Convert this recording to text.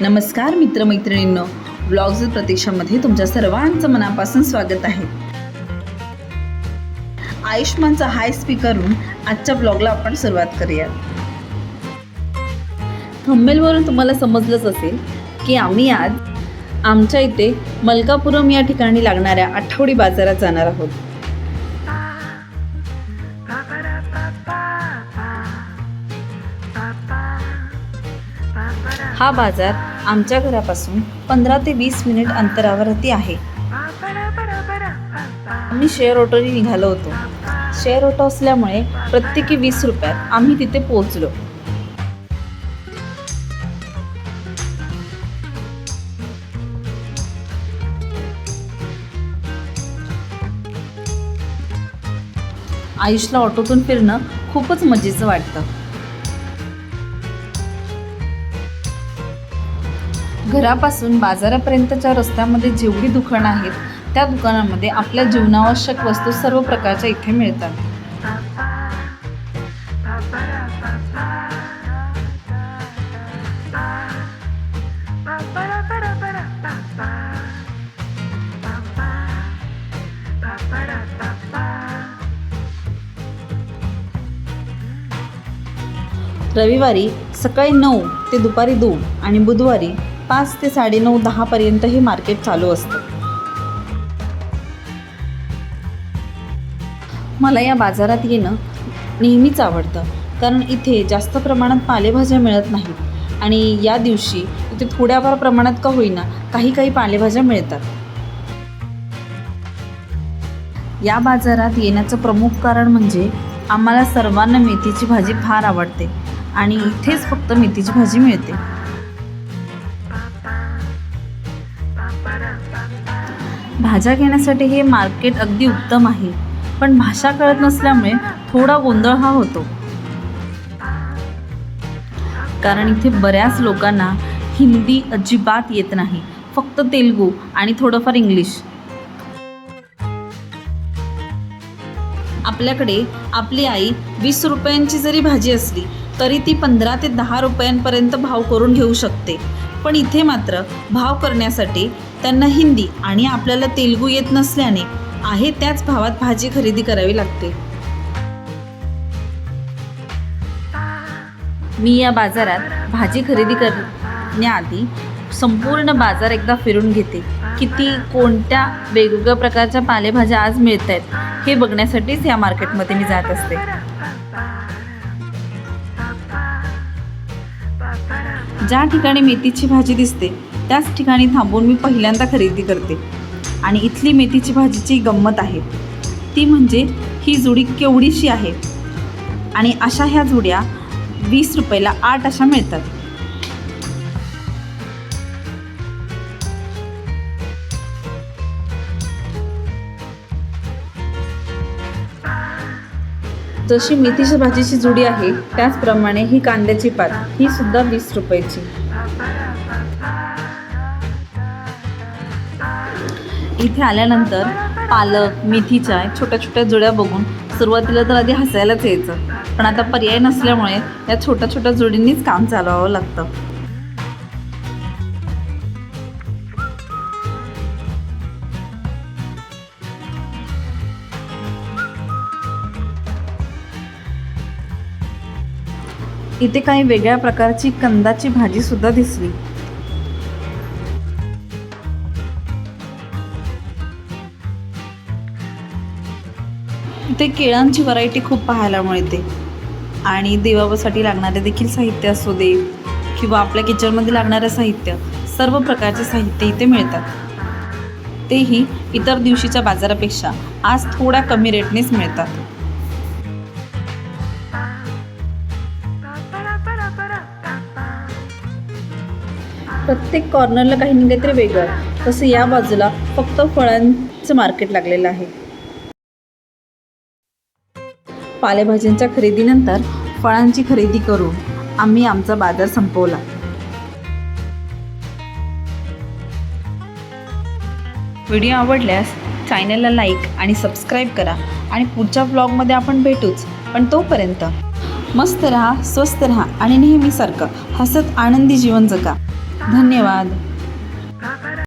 नमस्कार मित्रमैत्रिणींनो, व्लॉग्स प्रतीक्षामध्ये तुमच्या सर्वांचं मनापासून स्वागत आहे. आयुष्मानचा हाय स्पीकरवरून आजच्या व्लॉगला आपण सुरुवात करूया. थंबनेलवरून तुम्हाला समजलंच असेल की आम्ही आज आमच्या इथे मलकापुरम या ठिकाणी लागणाऱ्या आठवडी बाजारात जाणार आहोत. हा बाजार आमच्या घरापासून 15 ते 20 मिनिट अंतरावरती आहे. आम्ही शेअर ऑटोने निघालो होतो. शेअर ऑटो असल्यामुळे प्रत्येकी 20 रुपयात आम्ही तिथे पोहोचलो. आयुषला ऑटोतून फिरणं खूपच मजेचं वाटतं. घरापासून बाजारापर्यंतच्या रस्त्यामध्ये जेवढी दुकानं आहेत त्या दुकानांमध्ये आपल्या जीवनावश्यक वस्तू सर्व प्रकारच्या इथे मिळतात. रविवारी सकाळी 9 ते दुपारी 2 आणि बुधवारी 5 ते 9:30-10 पर्यंत हे मार्केट चालू असतं. मला या बाजारात येणं नेहमीच आवडतं, कारण इथे जास्त प्रमाणात पालेभाज्या मिळत नाहीत आणि या दिवशी इथे थोड्याफार प्रमाणात का होईना काही पालेभाज्या मिळतात. या बाजारात येण्याचं प्रमुख कारण म्हणजे आम्हाला सर्वांना मेथीची भाजी फार आवडते आणि इथेच फक्त मेथीची भाजी मिळते. भाज्या घेण्यासाठी हे मार्केट अगदी उत्तम आहे, पण भाषा कळत नसल्यामुळे थोडा गोंधळ हा होतो, कारण इथे बऱ्याच लोकांना हिंदी अजिबात येत नाही, फक्त तेलुगू आणि थोडंफार इंग्लिश. आपल्याकडे आपली आई 20 रुपयांची जरी भाजी असली तरी ती 15 ते 10 रुपयांपर्यंत भाव करून घेऊ शकते, पण इथे मात्र भाव करण्यासाठी त्यांना हिंदी आणि आपल्याला तेलुगू येत नसल्याने आहे त्याच भावात भाजी खरेदी करावी लागते. मी या बाजारात भाजी खरेदी करण्याआधी संपूर्ण बाजार एकदा फिरून घेते. किती कोणत्या वेगवेगळ्या प्रकारच्या पालेभाज्या आज मिळत आहेत हे बघण्यासाठीच या मार्केटमध्ये मी जात असते. ज्या ठिकाणी मेथीची भाजी दिसते त्याच ठिकाणी थांबून मी पहिल्यांदा खरेदी करते. आणि इथली मेथीची भाजीची गंमत आहे ती म्हणजे ही जुडी केवढीशी आहे आणि अशा ह्या जुड्या 20 रुपयाला 8 अशा मिळतात. जशी मेथीच्या भाजीची जुडी आहे त्याचप्रमाणे ही कांद्याची पात ही सुद्धा 20 रुपयाची. इथे आल्यानंतर पालक मेथीच्या छोट्या छोट्या जुड्या बघून सुरुवातीला तर आधी हसायलाच यायचं, पण आता पर्याय नसल्यामुळे या छोट्या छोट्या जुडींनीच काम चालवावं लागतं. इथे काही वेगळ्या प्रकारची कंदाची भाजी सुद्धा दिसली. इथे केळांची व्हरायटी खूप पाहायला मिळते आणि देवासाठी लागणारे देखील साहित्य असू दे किंवा आपल्या किचनमध्ये लागणारं साहित्य, सर्व प्रकारचे साहित्य इथे मिळतात. तेही इतर दिवशीच्या बाजारापेक्षा आज थोड्या कमी रेटनेच मिळतात. प्रत्येक कॉर्नरला काही ना काहीतरी वेगळं आहे. तसं या बाजूला फक्त फळांचं मार्केट लागलेलं आहे. पालेभाज्यांच्या खरेदीनंतर फळांची खरेदी करून आम्ही आमचा बाजार संपवला. व्हिडिओ आवडल्यास चॅनलला लाईक आणि सबस्क्राईब करा आणि पुढच्या व्लॉगमध्ये आपण भेटूच. पण तोपर्यंत मस्त रहा, स्वस्त रहा आणि नेहमीसारखं हसत आनंदी जीवन जगा. धन्यवाद.